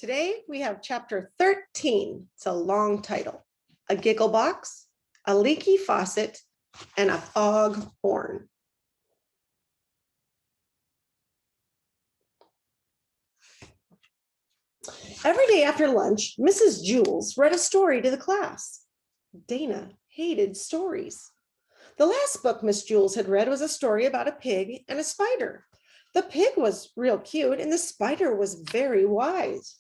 Today we have chapter 13. It's a long title. A giggle box, a leaky faucet, and a foghorn. Every day after lunch, Mrs. Jules read a story to the class. Dana hated stories. The last book Miss Jules had read was a story about a pig and a spider. The pig was real cute and the spider was very wise.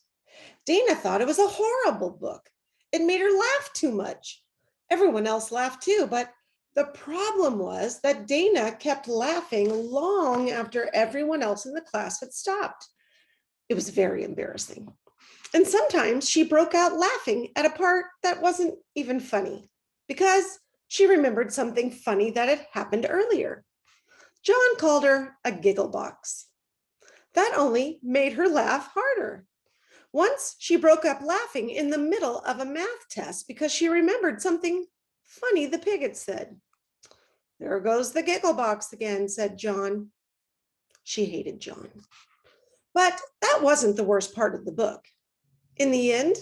Dana thought it was a horrible book. It made her laugh too much. Everyone else laughed too, but the problem was that Dana kept laughing long after everyone else in the class had stopped. It was very embarrassing. And sometimes she broke out laughing at a part that wasn't even funny because she remembered something funny that had happened earlier. John called her a giggle box. That only made her laugh harder. Once she broke up laughing in the middle of a math test because she remembered something funny the pig had said. "There goes the giggle box again," said John. She hated John. But that wasn't the worst part of the book. In the end,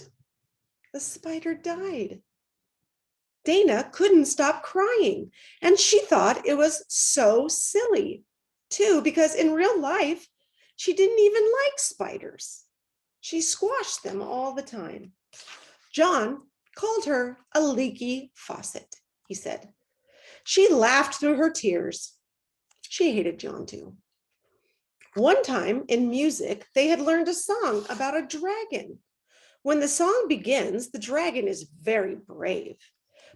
the spider died. Dana couldn't stop crying, and she thought it was so silly, too, because in real life, she didn't even like spiders. She squashed them all the time. John called her a leaky faucet, he said. She laughed through her tears. She hated John, too. One time in music, they had learned a song about a dragon. When the song begins, the dragon is very brave,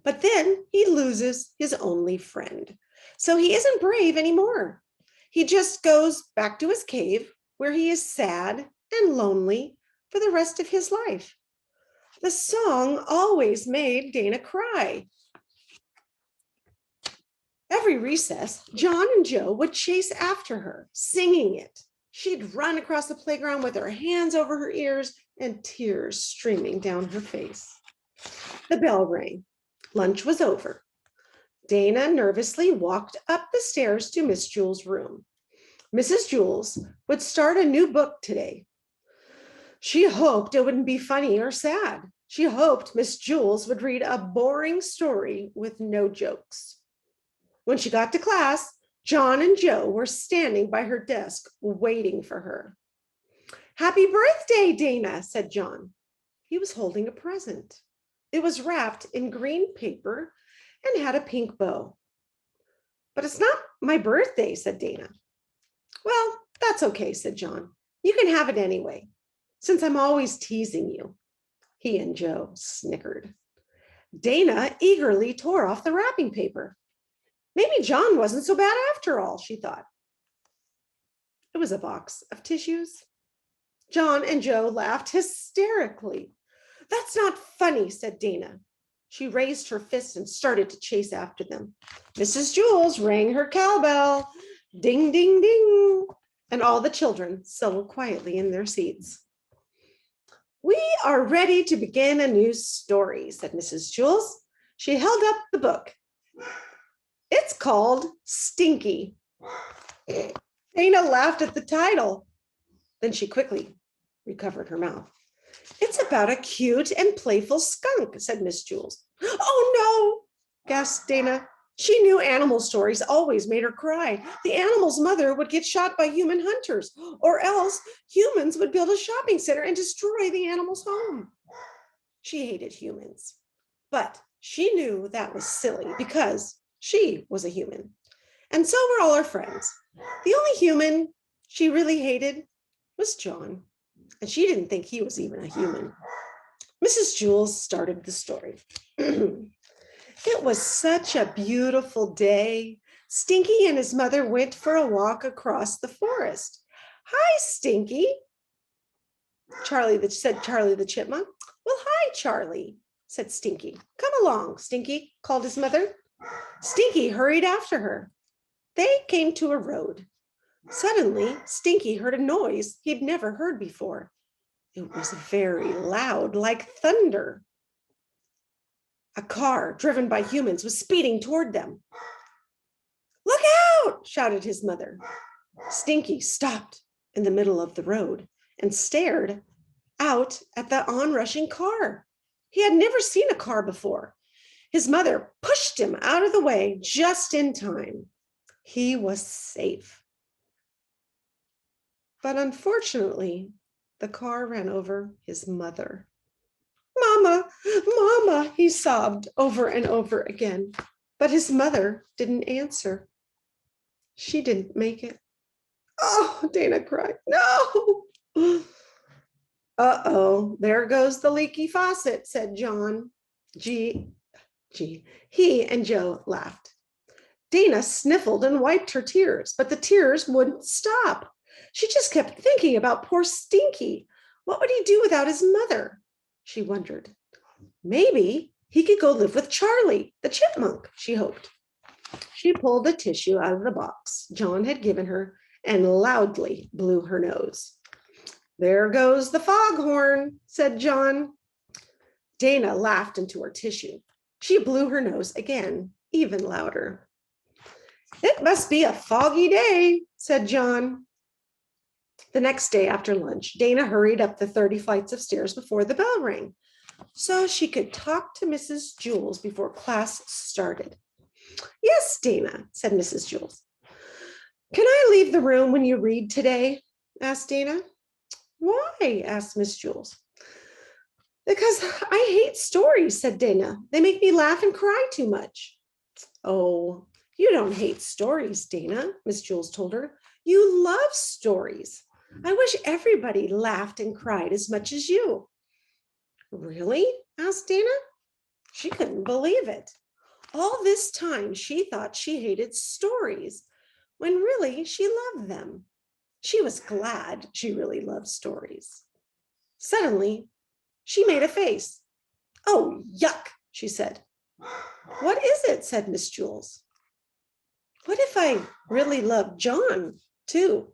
but then he loses his only friend. So he isn't brave anymore. He just goes back to his cave where he is sad and lonely for the rest of his life. The song always made Dana cry. Every recess, John and Joe would chase after her, singing it. She'd run across the playground with her hands over her ears and tears streaming down her face. The bell rang. Lunch was over. Dana nervously walked up the stairs to Miss Jules' room. Mrs. Jules would start a new book today. She hoped it wouldn't be funny or sad. She hoped Miss Jules would read a boring story with no jokes. When she got to class, John and Joe were standing by her desk waiting for her. "Happy birthday, Dana," said John. He was holding a present. It was wrapped in green paper and had a pink bow. "But it's not my birthday," said Dana. "Well, that's okay," said John. "You can have it anyway, since I'm always teasing you." He and Joe snickered. Dana eagerly tore off the wrapping paper. Maybe John wasn't so bad after all, she thought. It was a box of tissues. John and Joe laughed hysterically. "That's not funny," said Dana. She raised her fist and started to chase after them. Mrs. Jules rang her cowbell. Ding, ding, ding. And all the children settled quietly in their seats. "We are ready to begin a new story," said Mrs. Jules. She held up the book. "It's called Stinky." Dana laughed at the title. Then she quickly recovered her mouth. "It's about a cute and playful skunk," said Miss Jules. "Oh no," gasped Dana. She knew animal stories always made her cry. The animal's mother would get shot by human hunters, or else humans would build a shopping center and destroy the animal's home. She hated humans, but she knew that was silly because she was a human. And so were all her friends. The only human she really hated was John, and she didn't think he was even a human. Mrs. Jules started the story. "It was such a beautiful day. Stinky and his mother went for a walk across the forest." "Hi, Stinky," said Charlie the chipmunk. "Well, hi, Charlie," said Stinky. "Come along, Stinky," called his mother. Stinky hurried after her. They came to a road. Suddenly, Stinky heard a noise he'd never heard before. It was very loud, like thunder. A car driven by humans was speeding toward them. "Look out!" shouted his mother. Stinky stopped in the middle of the road and stared out at the onrushing car. He had never seen a car before. His mother pushed him out of the way just in time. He was safe. But unfortunately, the car ran over his mother. Mama, Mama, he sobbed over and over again. But his mother didn't answer. She didn't make it. Oh, Dana cried. No. Uh-oh, there goes the leaky faucet, said John. Gee. He and Joe laughed. Dana sniffled and wiped her tears, but the tears wouldn't stop. She just kept thinking about poor Stinky. What would he do without his mother? She wondered. Maybe he could go live with Charlie, the chipmunk, she hoped. She pulled the tissue out of the box John had given her and loudly blew her nose. There goes the foghorn, said John. Dana laughed into her tissue. She blew her nose again, even louder. It must be a foggy day, said John. The next day after lunch, Dana hurried up the 30 flights of stairs before the bell rang, so she could talk to Mrs. Jules before class started. Yes, Dana, said Mrs. Jules. Can I leave the room when you read today? Asked Dana. Why? Asked Miss Jules. Because I hate stories, said Dana. They make me laugh and cry too much. Oh, you don't hate stories, Dana, Miss Jules told her. You love stories. I wish everybody laughed and cried as much as you. Really? Asked Dana. She couldn't believe it. All this time, she thought she hated stories, when really she loved them. She was glad she really loved stories. Suddenly, she made a face. Oh, yuck, she said. What is it? Said Miss Jules. What if I really love John, too?